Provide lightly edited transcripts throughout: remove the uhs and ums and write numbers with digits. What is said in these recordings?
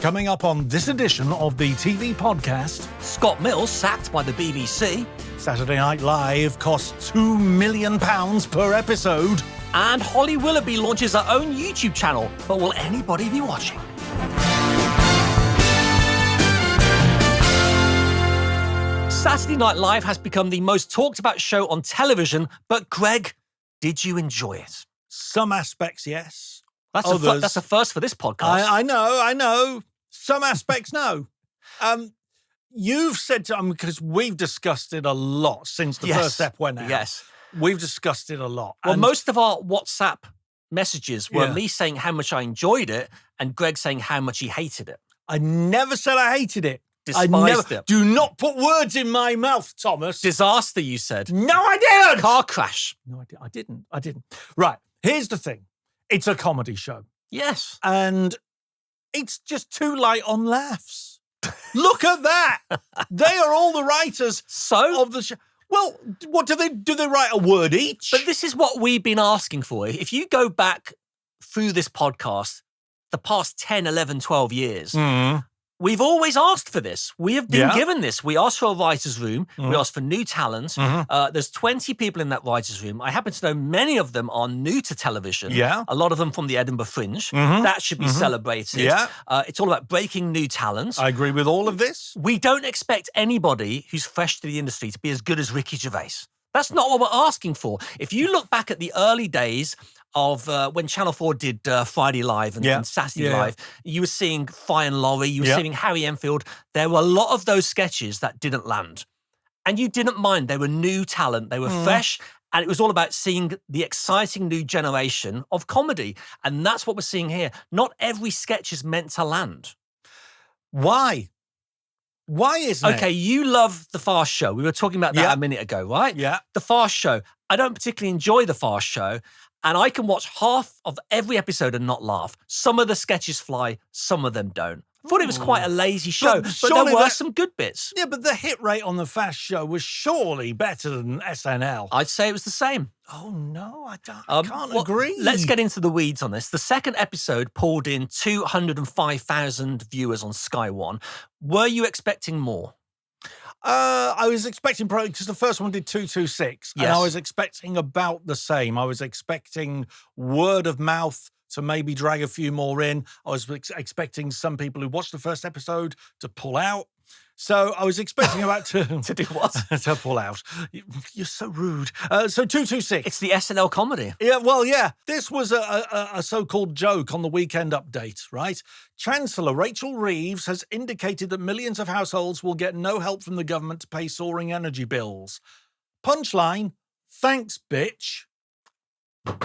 Coming up on this edition of the TV podcast, Scott Mills sacked by the BBC. Saturday Night Live costs £2 million per episode. And Holly Willoughby launches her own YouTube channel. But will anybody be watching? Saturday Night Live has become the most talked about show on television. But Greg, did you enjoy it? Some aspects, yes. That's a first for this podcast. I know. Some aspects, no. You've said to because we've discussed it a lot since the first step went out. Yes. We've discussed it a lot. Well, most of our WhatsApp messages were me saying how much I enjoyed it and Greg saying how much he hated it. I never said I hated it. Despised it. Do not put words in my mouth, Thomas. Disaster, you said. No, I didn't. Car crash. No, I didn't. Right. Here's the thing. It's a comedy show. Yes. And it's just too light on laughs. Look at that. They are all the writers of the show. Well, what do they write a word each? But this is what we've been asking for. If you go back through this podcast, the past 10, 11, 12 years, we've always asked for this. We have been given this. We asked for a writer's room. We asked for new talent. There's 20 people in that writer's room. I happen to know many of them are new to television. Yeah. A lot of them from the Edinburgh Fringe. That should be celebrated. Yeah. It's all about breaking new talent. I agree with all of this. We don't expect anybody who's fresh to the industry to be as good as Ricky Gervais. That's not what we're asking for. If you look back at the early days of when Channel 4 did Friday Live and Saturday Live, you were seeing Fry and Laurie, you were seeing Harry Enfield. There were a lot of those sketches that didn't land. And you didn't mind. They were new talent. They were fresh. And it was all about seeing the exciting new generation of comedy. And that's what we're seeing here. Not every sketch is meant to land. Why? Why isn't it? Okay, you love The Fast Show. We were talking about that a minute ago, right? Yeah. The Fast Show. I don't particularly enjoy The Fast Show, and I can watch half of every episode and not laugh. Some of the sketches fly, some of them don't. I thought it was quite a lazy show, but there were some good bits. Yeah, but the hit rate on The Fast Show was surely better than SNL. I'd say it was the same. Oh, no, I can't agree. Let's get into the weeds on this. The second episode pulled in 205,000 viewers on Sky One. Were you expecting more? I was expecting probably because the first one did 226, and I was expecting about the same. I was expecting word of mouth to maybe drag a few more in. I was expecting some people who watched the first episode to pull out. So I was expecting about to do what? To pull out. You're so rude. So 226. It's the SNL comedy. Yeah, well, yeah. This was a so-called joke on the Weekend Update, right? Chancellor Rachel Reeves has indicated that millions of households will get no help from the government to pay soaring energy bills. Punchline, thanks, bitch.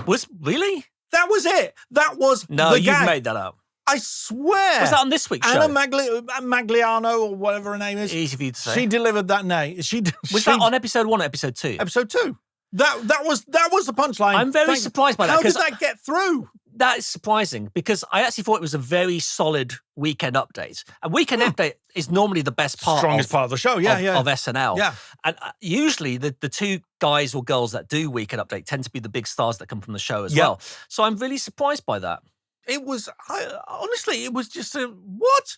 Really? That was it. That was No, you've made that up. I swear. Was that on this week's show? Anna Magliano, or whatever her name is. Easy for you to say. She delivered that name. Was that on episode 1 or episode 2? Episode 2. That was the punchline. I'm very surprised by that. How did that get through? That is surprising because I actually thought it was a very solid Weekend Update. A Weekend Update is normally the best part. Strongest part of the show, of SNL. Yeah. And usually the two guys or girls that do Weekend Update tend to be the big stars that come from the show as well. So I'm really surprised by that. It was, honestly, it was just what?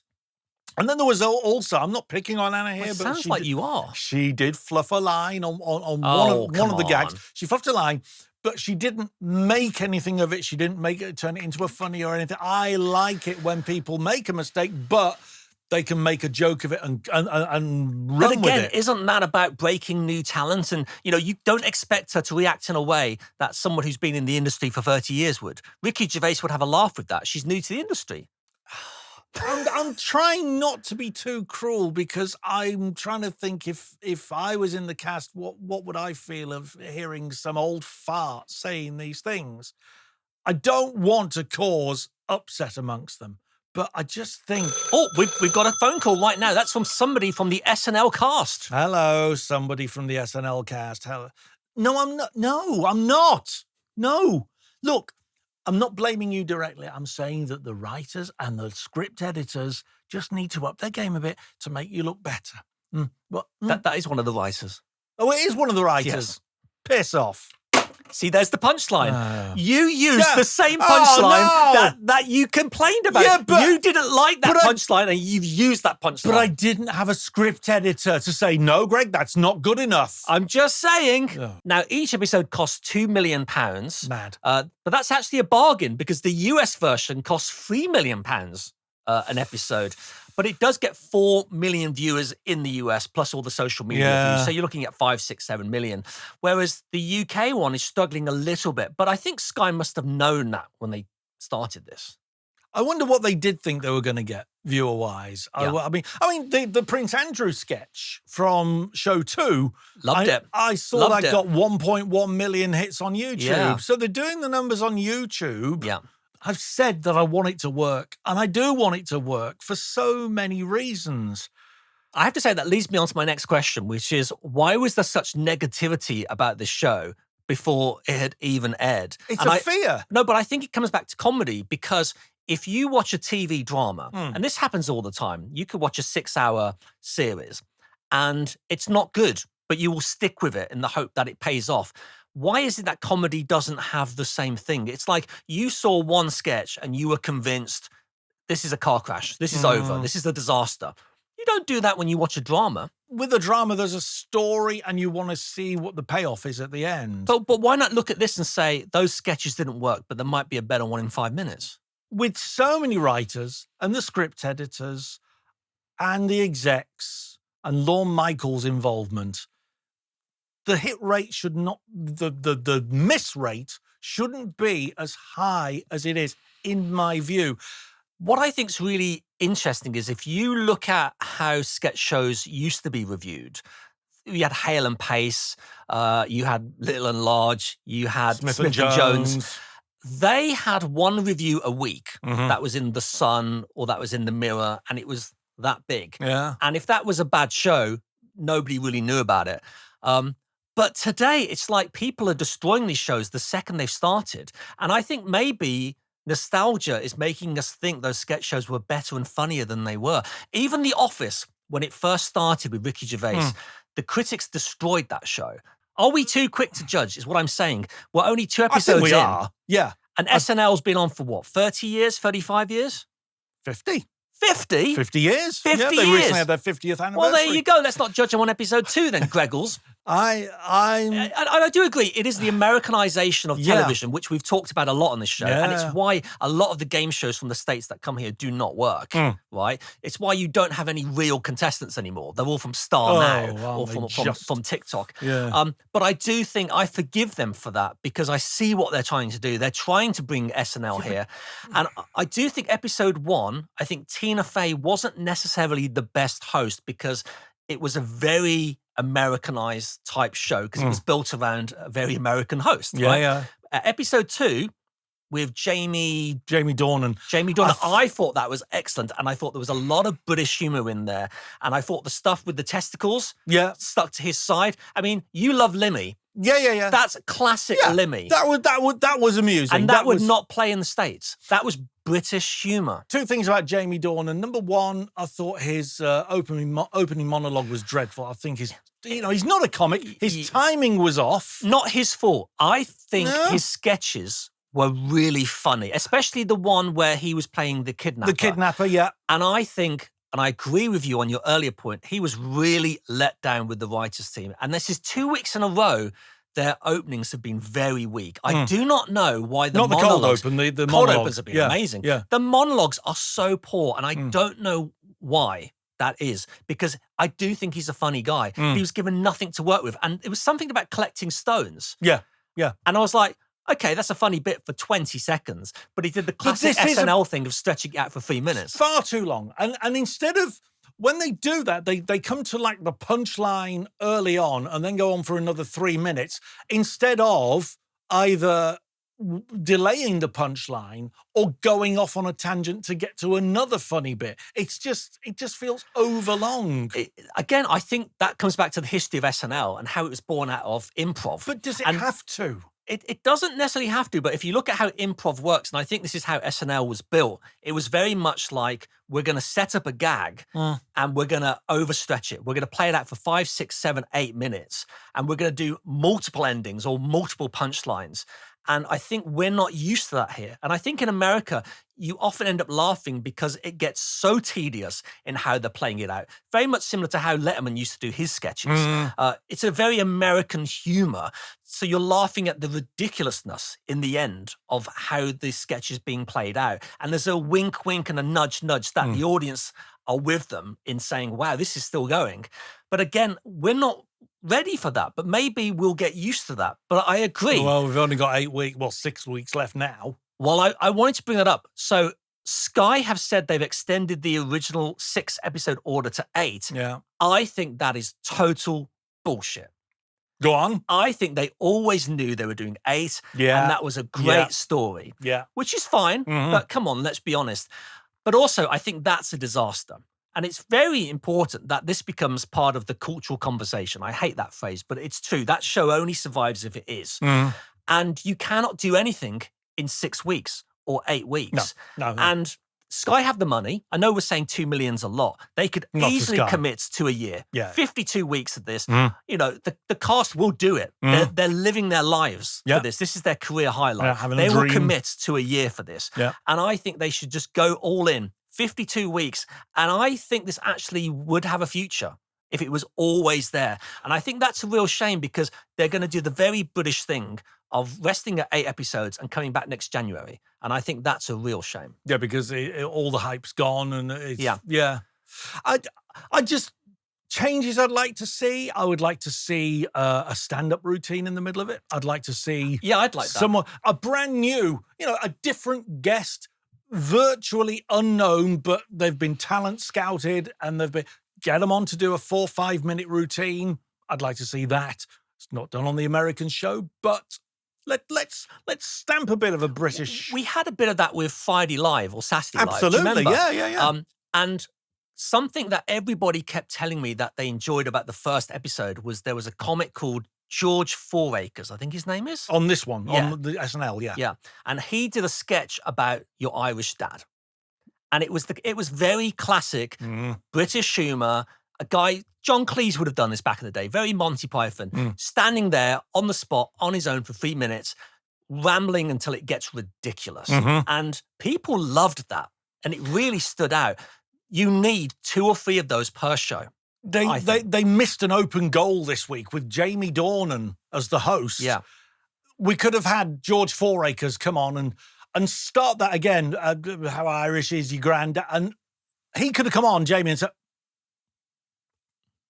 And then there was also, I'm not picking on Anna here, Well, but sounds like you are. She did fluff a line on one of the gags. She fluffed a line, but she didn't make anything of it. She didn't turn it into a funny or anything. I like it when people make a mistake, but they can make a joke of it and run with it. But again, isn't that about breaking new talent? And, you don't expect her to react in a way that someone who's been in the industry for 30 years would. Ricky Gervais would have a laugh with that. She's new to the industry. I'm trying not to be too cruel because I'm trying to think if I was in the cast, what would I feel of hearing some old fart saying these things? I don't want to cause upset amongst them. But I just think... Oh, we've got a phone call right now. That's from somebody from the SNL cast. Hello, somebody from the SNL cast. Hello. No, I'm not. No, I'm not. No. Look, I'm not blaming you directly. I'm saying that the writers and the script editors just need to up their game a bit to make you look better. That is one of the writers. Oh, it is one of the writers. Yes. Piss off. See, there's the punchline. You used Yeah. the same Oh, punchline no. that you complained about. Yeah, but- you didn't like that but I- punchline, and you've used that punchline. But I didn't have a script editor to say, no, Greg, that's not good enough. I'm just saying. Yeah. Now, each episode costs £2 million. Mad. But that's actually a bargain because the US version costs £3 million an episode. But it does get 4 million viewers in the US, plus all the social media Yeah. views. So you're looking at 5, 6, 7 million. Whereas the UK one is struggling a little bit. But I think Sky must have known that when they started this. I wonder what they did think they were going to get viewer-wise. Yeah. I mean, the Prince Andrew sketch from show 2. Loved it. I saw Loved that it. got 1.1 million hits on YouTube. Yeah. So they're doing the numbers on YouTube. Yeah. I've said that I want it to work, and I do want it to work for so many reasons. I have to say that leads me on to my next question, which is why was there such negativity about this show before it had even aired? It's And a fear. No, but I think it comes back to comedy because if you watch a TV drama, and this happens all the time, you could watch a 6-hour series and it's not good, but you will stick with it in the hope that it pays off. Why is it that comedy doesn't have the same thing? It's like you saw one sketch and you were convinced this is a car crash, this is over, this is a disaster. You don't do that when you watch a drama. With a drama, there's a story and you want to see what the payoff is at the end. But why not look at this and say those sketches didn't work, but there might be a better one in 5 minutes? With so many writers and the script editors and the execs and Lorne Michaels' involvement, the hit rate should not, the miss rate shouldn't be as high as it is, in my view. What I think is really interesting is if you look at how sketch shows used to be reviewed, you had Hale and Pace, you had Little and Large, you had Smith and Jones. They had one review a week that was in The Sun or that was in The Mirror, and it was that big. Yeah. And if that was a bad show, nobody really knew about it. But today, it's like people are destroying these shows the second they've started. And I think maybe nostalgia is making us think those sketch shows were better and funnier than they were. Even The Office, when it first started with Ricky Gervais, the critics destroyed that show. Are we too quick to judge, is what I'm saying. We're only 2 episodes I think we in. are. Yeah. And SNL's been on for what, 30 years, 35 years? 50. 50? 50 years. 50 yeah, they years. recently had their 50th anniversary. Well, there you go. Let's not judge them on episode 2 then, Greggles. I do agree. It is the Americanization of television, which we've talked about a lot on this show. And it's why a lot of the game shows from the States that come here do not work, right? It's why you don't have any real contestants anymore. They're all from Star Now or from TikTok. Yeah. But I do think I forgive them for that because I see what they're trying to do. They're trying to bring SNL here. And I do think episode 1, I think Tina Fey wasn't necessarily the best host because it was a very Americanized type show because it was built around a very American host. Yeah, right? yeah. Episode 2 with Jamie Dornan. I thought that was excellent, and I thought there was a lot of British humor in there. And I thought the stuff with the testicles stuck to his side. I mean, you love Limmy. Yeah. That's classic Limmy. That was amusing. And that would not play in the States. That was British humor. 2 things about Jamie Dornan. Number 1, I thought his opening monologue was dreadful. I think he's not a comic. His timing was off. Not his fault. I think his sketches were really funny, especially the one where he was playing the kidnapper. The kidnapper, yeah. And I think, and I agree with you on your earlier point, he was really let down with the writers' team. And this is 2 weeks in a row, their openings have been very weak. I do not know why the monologues... Not the cold open, the cold monologue. opens have been amazing. Yeah. The monologues are so poor, and I don't know why that is, because I do think he's a funny guy. He was given nothing to work with, and it was something about collecting stones. Yeah. And I was like, okay, that's a funny bit for 20 seconds, but he did the classic SNL thing of stretching it out for 3 minutes. Far too long. And instead of, when they do that, they come to like the punchline early on and then go on for another 3 minutes, instead of either delaying the punchline or going off on a tangent to get to another funny bit. It just feels overlong. Again, I think that comes back to the history of SNL and how it was born out of improv. But does it have to? It doesn't necessarily have to, but if you look at how improv works, and I think this is how SNL was built, it was very much like we're going to set up a gag and we're going to overstretch it. We're going to play it out for 5, 6, 7, 8 minutes, and we're going to do multiple endings or multiple punchlines. And I think we're not used to that here. And I think in America, you often end up laughing because it gets so tedious in how they're playing it out. Very much similar to how Letterman used to do his sketches. It's a very American humor. So you're laughing at the ridiculousness in the end of how the sketch is being played out. And there's a wink, wink and a nudge, nudge that the audience are with them in saying, wow, this is still going. But again, we're not ready for that, but maybe we'll get used to that. But I agree. Well, we've only got 6 weeks left now. Well, I wanted to bring that up. So Sky have said they've extended the original 6-episode order to 8. Yeah. I think that is total bullshit. Go on. I think they always knew they were doing 8. Yeah. And that was a great story. Yeah. Which is fine. But come on, let's be honest. But also, I think that's a disaster. And it's very important that this becomes part of the cultural conversation. I hate that phrase, but it's true. That show only survives if it is. And you cannot do anything in 6 weeks or 8 weeks. No. And Sky have the money. I know we're saying 2 million's a lot. They could easily commit to a year. Yeah. 52 weeks of this. You know, the cast will do it. They're living their lives for this. This is their career highlight. They will commit to a year for this. Yeah. And I think they should just go all in. 52 weeks. And I think this actually would have a future if it was always there. And I think that's a real shame because they're going to do the very British thing of resting at 8 episodes and coming back next January. And I think that's a real shame. Yeah, because all the hype's gone. And it's, yeah. I just, changes I'd like to see. I would like to see a stand-up routine in the middle of it. I'd like to see... Yeah, I'd like that. A brand new, a different guest, virtually unknown, but they've been talent scouted and get them on to do a 4 or 5 minute routine. I'd like to see that. It's not done on the American show, but let's stamp a bit of a British. We had a bit of that with Friday Live or Saturday Live. Absolutely, yeah. And something that everybody kept telling me that they enjoyed about the first episode was there was a comic called George Fouracres, I think his name is. On this one, on the SNL, yeah. Yeah. And he did a sketch about your Irish dad. And it was very classic British humor. A guy, John Cleese would have done this back in the day, very Monty Python, standing there on the spot on his own for 3 minutes, rambling until it gets ridiculous. And people loved that. And it really stood out. You need 2 or 3 of those per show. They missed an open goal this week with Jamie Dornan as the host. Yeah. We could have had George Fouracres come on and start that again. How Irish is your granddad? And he could have come on, Jamie, and said,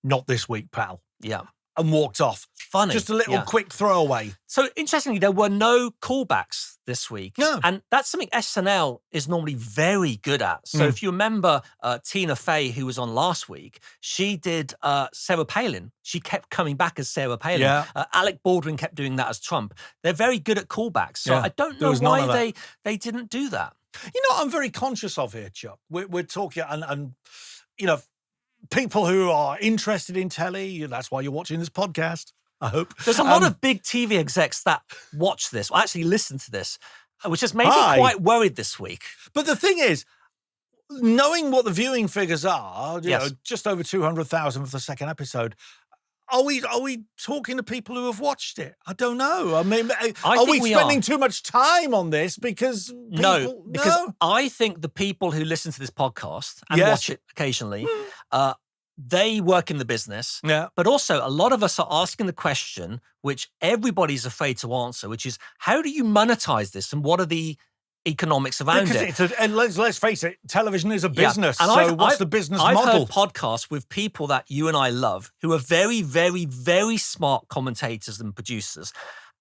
not this week, pal. Yeah. And walked off. Funny. Just a little quick throwaway. So interestingly, there were no callbacks this week. No. And that's something SNL is normally very good at. So if you remember Tina Fey, who was on last week, she did Sarah Palin. She kept coming back as Sarah Palin. Yeah. Alec Baldwin kept doing that as Trump. They're very good at callbacks. So I don't know why they didn't do that. You know what I'm very conscious of here, Chuck? We're talking, and people who are interested in telly, that's why you're watching this podcast, I hope. There's a lot of big TV execs that watch this, or actually listen to this, which has made me quite worried this week. But the thing is, knowing what the viewing figures are, just over 200,000 for the second episode, are we talking to people who have watched it? I don't know. I mean, are we spending too much time on this because people... No, I think the people who listen to this podcast and watch it occasionally, they work in the business. Yeah. But also, a lot of us are asking the question, which everybody's afraid to answer, which is, how do you monetize this and what are the economics around it? And let's face it, television is a business. And so what's the business model? I've heard podcasts with people that you and I love who are very, very, very smart commentators and producers.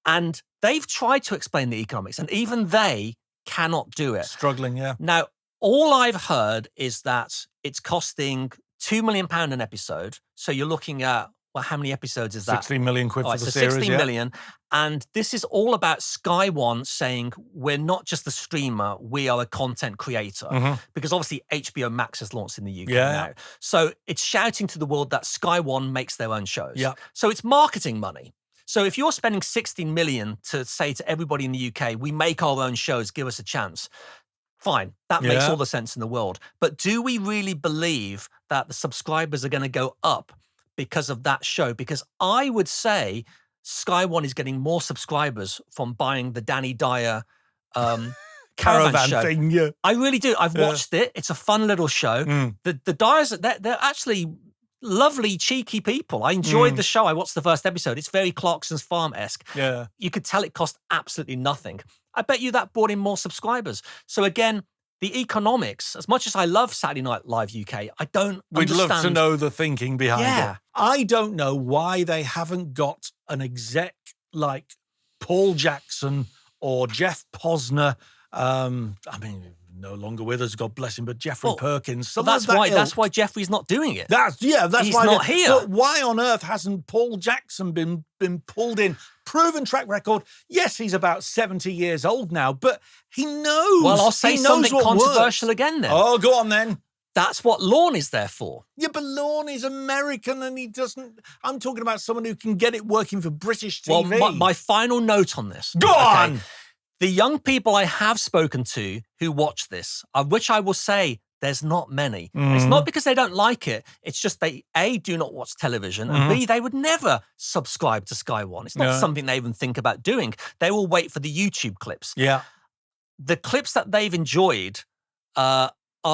And they've tried to explain the economics and even they cannot do it. Struggling, yeah. Now, all I've heard is that it's costing £2 million an episode. So you're looking at, well, how many episodes is that? 16 million quid for the series, 16 million. And this is all about Sky One saying, we're not just the streamer, we are a content creator. Because obviously HBO Max has launched in the UK now. So it's shouting to the world that Sky One makes their own shows. Yeah. So it's marketing money. So if you're spending 16 million to say to everybody in the UK, we make our own shows, give us a chance. Fine, that makes all the sense in the world. But do we really believe that the subscribers are going to go up because of that show? Because I would say Sky One is getting more subscribers from buying the Danny Dyer caravan show. thing. Yeah. I really do. I've watched it. It's a fun little show. The Dyers, they're actually lovely, cheeky people. I enjoyed the show. I watched the first episode. It's very Clarkson's Farm-esque. Yeah. You could tell it cost absolutely nothing. I bet you that brought in more subscribers. So again, the economics, as much as I love Saturday Night Live UK, I don't We'd understand. love to know the thinking behind Yeah. it. I don't know why they haven't got an exec like Paul Jackson or Jeff Posner. I mean, no longer with us, God bless him, but Jeffrey Perkins. Well, that's why Jeffrey's not doing it. That's He's why not here. But why on earth hasn't Paul Jackson been pulled in? Proven track record. Yes, he's about 70 years old now, but he knows. Well, I'll say something controversial again then. Oh, go on then. That's what Lorne is there for. Yeah, but Lorne is American and he doesn't. I'm talking about someone who can get it working for British TV. Well, my final note on this. Go on! The young people I have spoken to who watch this, of which I will say there's not many. It's not because they don't like it. It's just they, A, do not watch television, and B, they would never subscribe to Sky One. It's not something they even think about doing. They will wait for the YouTube clips. Yeah. The clips that they've enjoyed are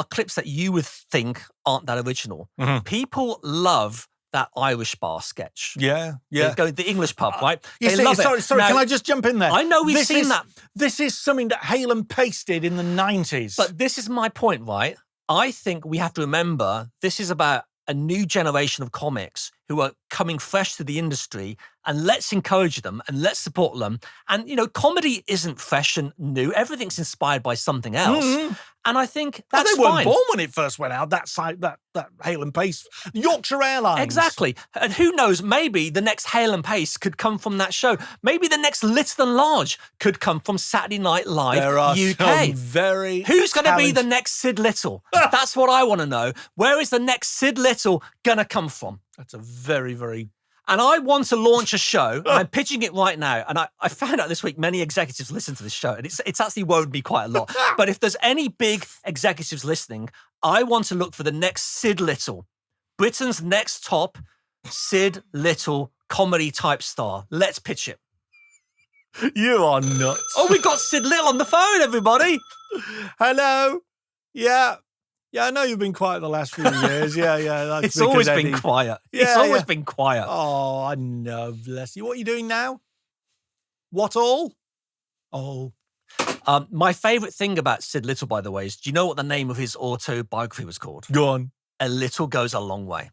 clips that you would think aren't that original. People love that Irish bar sketch. Yeah. They go the English pub, right? You They see, love it. sorry, Now, can I just jump in there? I know we've seen that. This is something that Hale and Pace did in the 90s. But this is my point, right? I think we have to remember this is about a new generation of comics who are coming fresh to the industry, and let's encourage them and let's support them. And, you know, comedy isn't fresh and new. Everything's inspired by something else. And I think that's they weren't fine. born when it first went out, that Hale and Pace. Yorkshire Airlines. Exactly. And who knows, maybe the next Hale and Pace could come from that show. Maybe the next Little and Large could come from Saturday Night Live There are UK. some very Who's going to be the talented- next Sid Little? That's what I want to know. Where is the next Sid Little going to come from? That's a very, very... And I want to launch a show, and I'm pitching it right now. And I found out this week many executives listen to this show, and it's actually worried me quite a lot. But if there's any big executives listening, I want to look for the next Sid Little, Britain's next top Sid Little comedy type star. Let's pitch it. You are nuts. Oh, we've got Sid Little on the phone, everybody. Hello. Yeah. Yeah, I know you've been quiet the last few years. Yeah. That's It's always because been Eddie- quiet. Yeah, It's always yeah. been quiet. Oh, I know. Bless you. What are you doing now? What all? Oh. My favourite thing about Sid Little, by the way, is do you know what the name of his autobiography was called? Go on. A Little Goes a Long Way.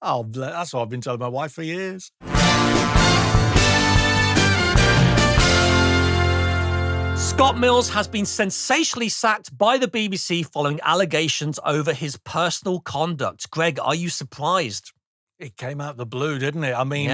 Oh, that's what I've been telling my wife for years. Scott Mills has been sensationally sacked by the BBC following allegations over his personal conduct. Greg, are you surprised? It came out the blue, didn't it? I mean,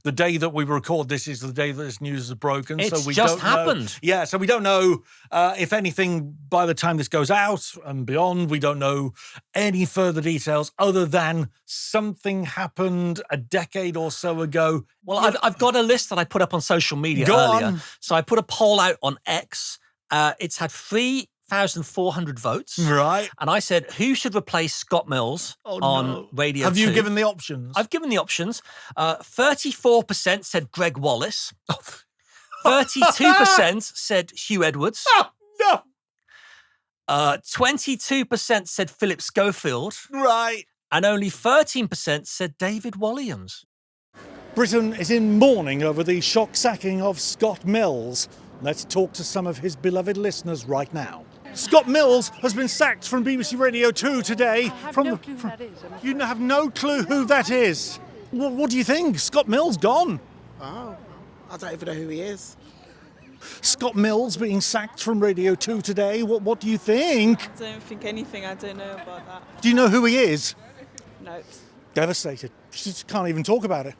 the day that we record this is the day that this news is broken. It's so we just don't know. happened. Yeah, so we don't know if anything by the time this goes out and beyond. We don't know any further details other than something happened a decade or so ago. Well, I've got a list that I put up on social media Go earlier. on. So I put a poll out on X. It's had 3,400 votes. Right. And I said, who should replace Scott Mills on Radio 2? Have you given the options? I've given the options. 34% said Greg Wallace. 32% said Hugh Edwards. Oh, no. 22% said Philip Schofield. Right. And only 13% said David Walliams. Britain is in mourning over the shock sacking of Scott Mills. Let's talk to some of his beloved listeners right now. Scott Mills has been sacked from BBC Radio 2 today. I have no clue who that is. You have no clue who that is. What do you think? Scott Mills gone. Oh, I don't even know who he is. Scott Mills being sacked from Radio 2 today. What do you think? I don't think anything. I don't know about that. Do you know who he is? No. Devastated. She just can't even talk about it.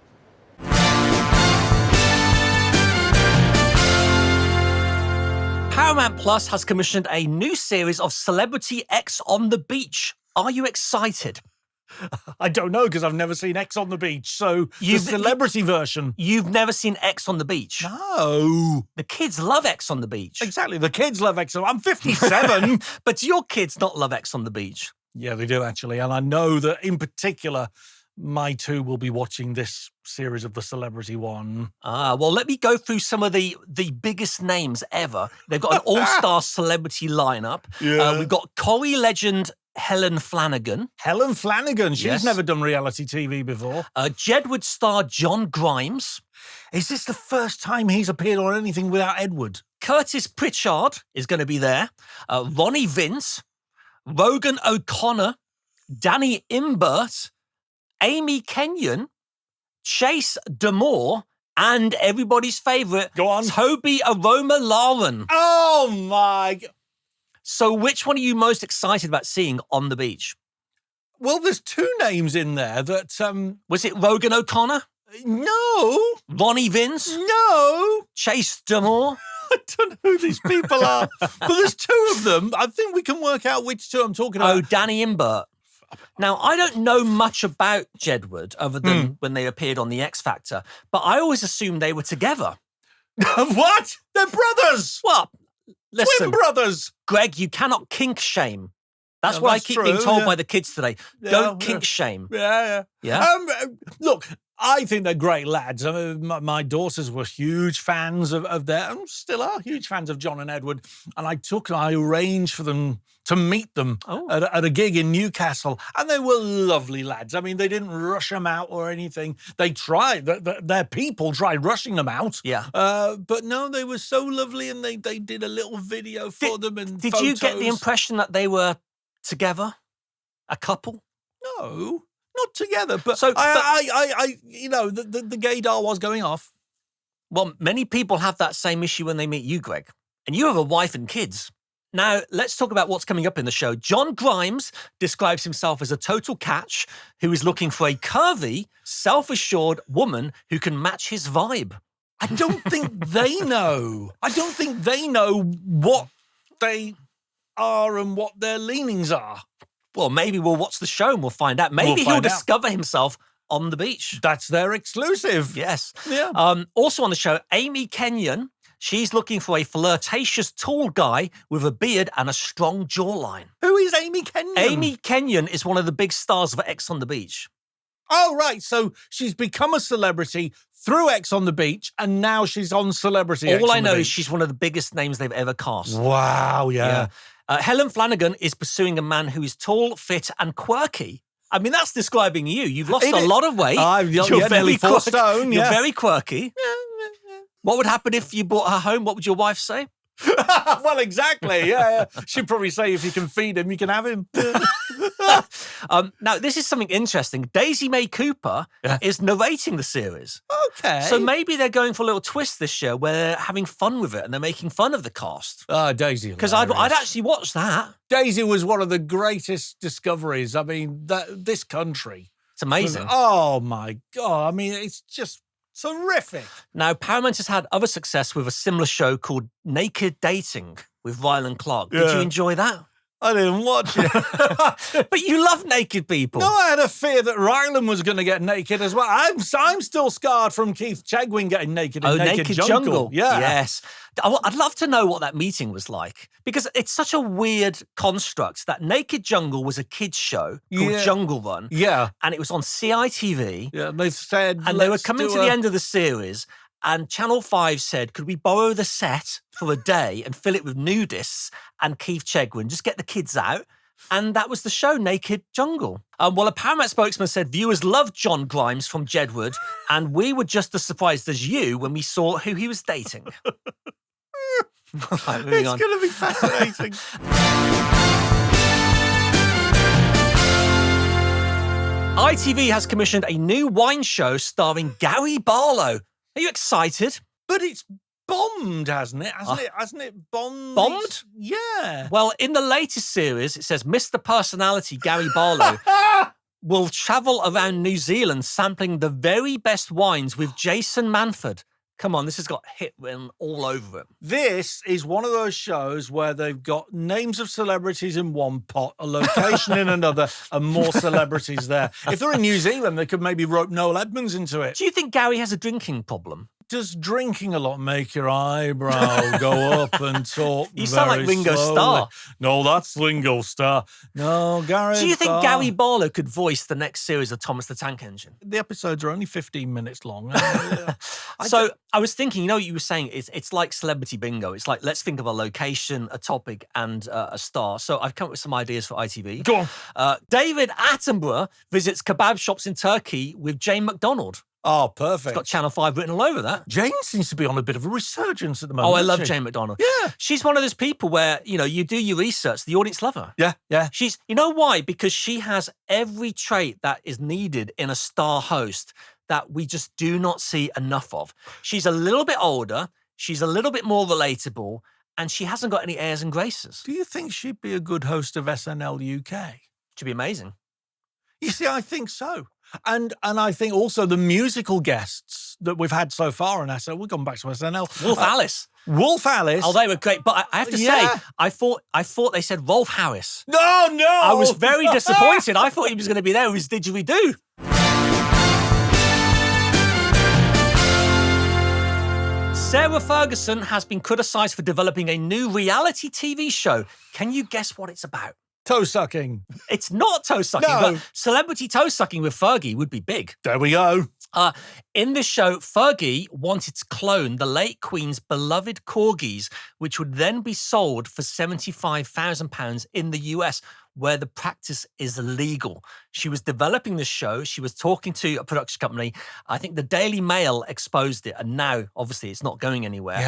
Paramount Plus has commissioned a new series of Celebrity X on the Beach. Are you excited? I don't know because I've never seen X on the Beach. So the celebrity version. You've never seen X on the Beach? No. The kids love X on the Beach. Exactly. The kids love X. I'm 57. But do your kids not love X on the Beach? Yeah, they do actually. And I know that in particular, my two will be watching this series of the celebrity one. Well, let me go through some of the biggest names ever. They've got an all-star celebrity lineup. Yeah. We've got Corrie legend Helen Flanagan. Helen Flanagan. She's Yes. never done reality TV before. Jedward star John Grimes. Is this the first time he's appeared on anything without Edward? Curtis Pritchard is going to be there. Ronnie Vince. Rogan O'Connor. Danny Imbert. Amy Kenyon. Chase Damore. And everybody's favourite, Go on. Toby Aroma Lauren. Oh, my... So which one are you most excited about seeing on the beach? Well, there's two names in there that... Was it Rogan O'Connor? No. Ronnie Vince? No. Chase Damore? I don't know who these people are. But there's two of them. I think we can work out which two I'm talking about. Oh, Danny Imbert. Now, I don't know much about Jedward other than when they appeared on The X Factor, but I always assumed they were together. What? They're brothers. Well, listen, Twin brothers. Greg, you cannot kink shame. That's Yeah, what I that's keep being true, told yeah. by the kids today. Yeah, Don't yeah. kink shame. Yeah. Yeah? Look, I think they're great lads. I mean, my daughters were huge fans of their, and still are huge fans of John and Edward. And I arranged for them to meet them at a gig in Newcastle. And they were lovely lads. I mean, they didn't rush them out or anything. They tried, their people tried rushing them out. Yeah. But no, they were so lovely and they did a little video for them and Did photos. you get the impression that they were together? A couple? No, not together. But So- I the gaydar was going off. Well, many people have that same issue when they meet you, Greg. And you have a wife and kids. Now, let's talk about what's coming up in the show. John Grimes describes himself as a total catch who is looking for a curvy, self-assured woman who can match his vibe. I don't think they know. I don't think they know what they are and what their leanings are. Well, maybe we'll watch the show and we'll find out. Maybe We'll he'll find out. discover himself on the beach. That's their exclusive. Yes. Yeah. Also on the show, Amy Kenyon. She's looking for a flirtatious, tall guy with a beard and a strong jawline. Who is Amy Kenyon? Amy Kenyon is one of the big stars of X on the Beach. Oh, right. So she's become a celebrity through X on the Beach, and now she's on Celebrity X All on I the know is Beach. she's one of the biggest names they've ever cast. Wow, yeah. Helen Flanagan is pursuing a man who is tall, fit, and quirky. I mean, that's describing you. You've lost It a is. lot of weight. You're nearly 4 stone, You're yeah. very quirky. What would happen if you brought her home? What would your wife say? Well, exactly. Yeah. She'd probably say if you can feed him, you can have him. Now, this is something interesting. Daisy May Cooper is narrating the series. Okay. So maybe they're going for a little twist this year where they're having fun with it and they're making fun of the cast. Daisy. Because I'd actually watch that. Daisy was one of the greatest discoveries. I mean, this country. It's amazing. Oh, my God. I mean, it's just terrific. Now, Paramount has had other success with a similar show called Naked Dating with Rylan Clark. Did you Yeah. enjoy that? I didn't watch it. But you love naked people. No, I had a fear that Rylan was going to get naked as well. I'm still scarred from Keith Chegwin getting naked in Naked Jungle. Yeah. Yes. I'd love to know what that meeting was like because it's such a weird construct that Naked Jungle was a kids show called Yeah. Jungle Run. Yeah. And it was on CITV. Yeah. They've said. And they were let's coming do to the end of the series, and Channel 5 said, could we borrow the set for a day and fill it with nudists and Keith Chegwin, just get the kids out? And that was the show, Naked Jungle. Well, a Paramount spokesman said viewers loved John Grimes from Jedward, and we were just as surprised as you when we saw who he was dating. Right, moving on. It's going to be fascinating. ITV has commissioned a new wine show starring Gary Barlow. Are you excited? But it's bombed, hasn't it? Hasn't it bombed? Bombed? Yeah. Well, in the latest series, it says Mr. Personality Gary Barlow will travel around New Zealand sampling the very best wines with Jason Manford. Come on, this has got hit written all over it. This is one of those shows where they've got names of celebrities in one pot, a location in another, and more celebrities there. If they're in New Zealand, they could maybe rope Noel Edmonds into it. Do you think Gary has a drinking problem? Does drinking a lot make your eyebrow go up and talk? You sound like very Ringo slowly? Starr. No, that's Ringo Starr. No, Gary. Do you think Barlow. Gary Barlow could voice the next series of Thomas the Tank Engine? The episodes are only 15 minutes long. So I was thinking, you know, what you were saying it's like celebrity bingo. It's like, let's think of a location, a topic, and a star. So I've come up with some ideas for ITV. Go on. David Attenborough visits kebab shops in Turkey with Jane McDonald. Oh, It's perfect. got Channel 5 written all over that. Jane seems to be on a bit of a resurgence at the moment. Oh, I love doesn't she? Jane McDonald. Yeah. She's one of those people where, you know, you do your research, the audience love her. Yeah, yeah. She's, you know why? Because she has every trait that is needed in a star host that we just do not see enough of. She's a little bit older, she's a little bit more relatable, and she hasn't got any airs and graces. Do you think she'd be a good host of SNL UK? Should be amazing. You see, I think so. And I think also the musical guests that we've had so far on SNL, we've gone back to SNL. Wolf Alice. Wolf Alice. Oh, they were great. But I have to Yeah. say, I thought they said Rolf Harris. No. I was very disappointed. I thought he was going to be there with his didgeridoo. Sarah Ferguson has been criticised for developing a new reality TV show. Can you guess what it's about? Toe sucking. It's not toe sucking, No. but celebrity toe sucking with Fergie would be big. There we go. In this show, Fergie wanted to clone the late Queen's beloved corgis, which would then be sold for £75,000 in the US, where the practice is illegal. She was developing the show. She was talking to a production company. I think the Daily Mail exposed it, and now, obviously, it's not going anywhere.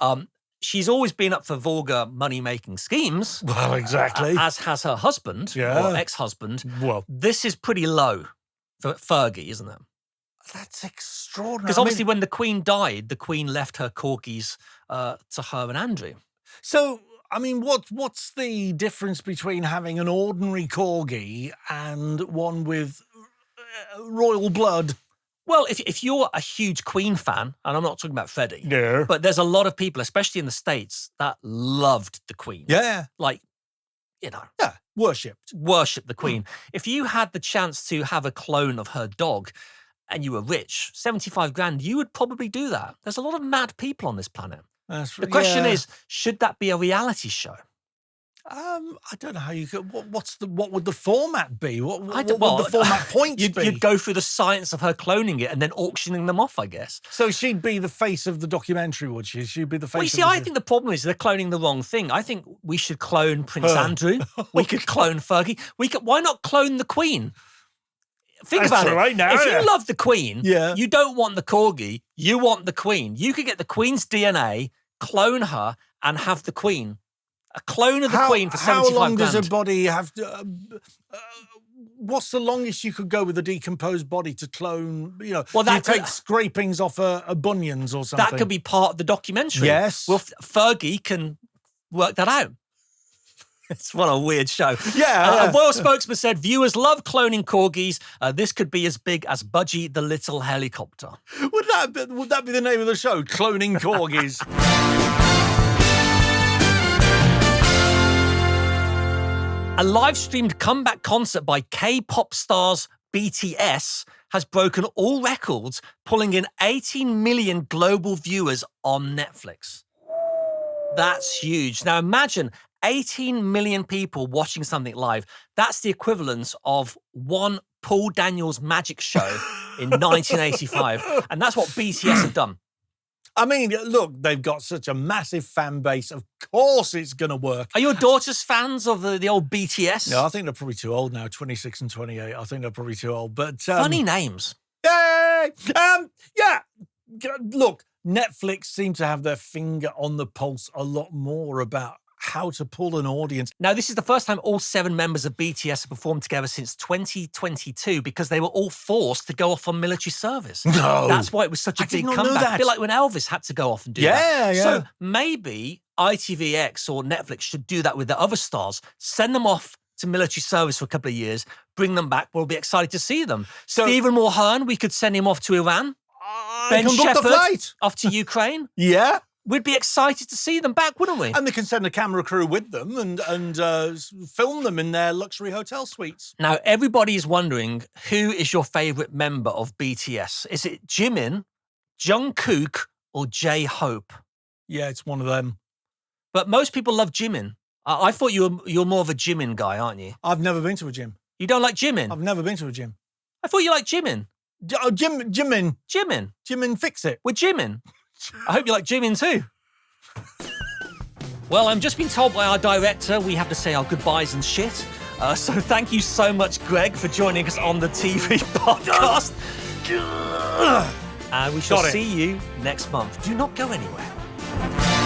Yeah. She's always been up for vulgar money-making schemes. Well, exactly. As has her husband, Yeah. or ex-husband. Well, This is pretty low for Fergie, isn't it? that's extraordinary. Because I obviously mean, when the Queen died, the Queen left her corgis to her and Andrew. so, I mean, what's the difference between having an ordinary corgi and one with royal blood? Well, if you're a huge Queen fan, and I'm not talking about Freddie, No. but there's a lot of people, especially in the States, that loved the Queen. Yeah. Like, you know, Yeah. Worshipped. worship the Queen. If you had the chance to have a clone of her dog and you were rich, 75 grand, you would probably do that. There's a lot of mad people on this planet. The question is, should that be a reality show? I don't know how you could. What would the format be? What would well, the format points You'd, be? you'd go through the science of her cloning it and then auctioning them off, I guess. So she'd be the face of the documentary, would she? She'd be the face. Well, you of see, the I think the problem is they're cloning the wrong thing. I think we should clone Prince Andrew. We could clone Fergie. Why not clone the Queen? Think That's about it. right now, If yeah. you love the Queen, Yeah. you don't want the corgi, you want the Queen. You could get the Queen's DNA, clone her, and have the Queen. A clone of the Queen for 75 How long grand. does a body have to? What's the longest you could go with a decomposed body to clone? You know, Well, do you that could- take scrapings off a bunions or something. That could be part of the documentary. Yes. Well, Fergie can work that out. It's what a weird show. Yeah. A royal spokesman said, viewers love cloning corgis. This could be as big as Budgie the Little Helicopter. Would that be the name of the show? Cloning corgis. A live-streamed comeback concert by K-pop stars BTS has broken all records, pulling in 18 million global viewers on Netflix. That's huge. Now imagine 18 million people watching something live. That's the equivalent of one Paul Daniels magic show in 1985. And that's what BTS have done. I mean, look, they've got such a massive fan base. Of course it's going to work. Are your daughters fans of the old BTS? No, I think they're probably too old now, 26 and 28. I think they're probably too old. But Funny names. Yay! Yeah. Look, Netflix seem to have their finger on the pulse a lot more about how to pull an audience. Now, this is the first time all 7 members of BTS have performed together since 2022 because they were all forced to go off on military service. No. That's why it was such a I did big not know comeback. that. A bit like when Elvis had to go off and do Yeah, that. yeah. So maybe ITVX or Netflix should do that with their other stars. Send them off to military service for a couple of years, bring them back. We'll be excited to see them. So- Stephen Mulhern, we could send him off to Iran. I can book the flight. off to Ukraine. Yeah. We'd be excited to see them back, wouldn't we? And they can send a camera crew with them and film them in their luxury hotel suites. Now, everybody is wondering, who is your favourite member of BTS? Is it Jimin, Jungkook, or J-Hope? Yeah, it's one of them. But most people love Jimin. I thought you're more of a Jimin guy, aren't you? I've never been to a gym. You don't like Jimin? I've never been to a gym. I thought you liked Jimin. Jimin. Jimin, Fix it. we're Jimin. I hope you like Jimin too. Well, I'm just been told by our director we have to say our goodbyes and shit. So thank you so much, Greg, for joining us on the TV podcast. And we shall see you next month. Do not go anywhere.